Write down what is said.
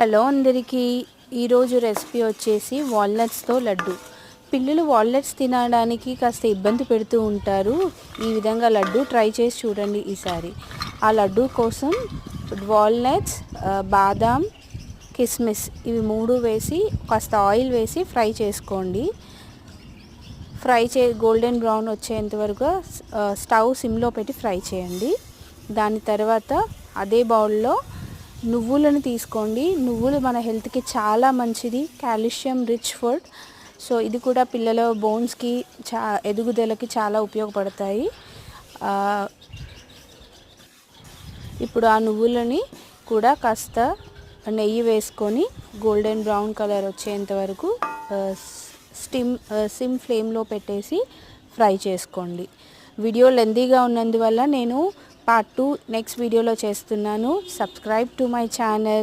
Hello అందరికీ ఈరోజు recipe వచ్చేసి వాల్నట్స్తో లడ్డు. పిల్లలు వాల్నట్స్ తినడానికి కాస్త ఇబ్బంది పెడుతూ ఉంటారు. ఈ విధంగా లడ్డు ట్రై చేసి చూడండి ఈసారి. ఆ లడ్డు కోసం వాల్నట్స్, బాదాం, కిస్మిస్ ఇవి మూడు వేసి కాస్త ఆయిల్ వేసి ఫ్రై చేసుకోండి. గోల్డెన్ బ్రౌన్ వచ్చేంత వరకు స్టవ్ సిమ్లో పెట్టి ఫ్రై చేయండి. దాని తర్వాత అదే బౌల్లో నువ్వులను తీసుకోండి. నువ్వులు మన హెల్త్కి చాలా మంచిది, కాల్షియం రిచ్ ఫుడ్. సో ఇది కూడా పిల్లల బోన్స్కి ఎదుగుదలకి చాలా ఉపయోగపడతాయి. ఇప్పుడు ఆ నువ్వులని కూడా కాస్త నెయ్యి వేసుకొని గోల్డెన్ బ్రౌన్ కలర్ వచ్చేంత వరకు సిమ్ ఫ్లేమ్లో పెట్టేసి ఫ్రై చేసుకోండి. వీడియో లెంతీగా ఉన్నందువల్ల నేను పార్ట్ 2 నెక్స్ట్ వీడియోలో చేస్తున్నాను. Subscribe to my channel.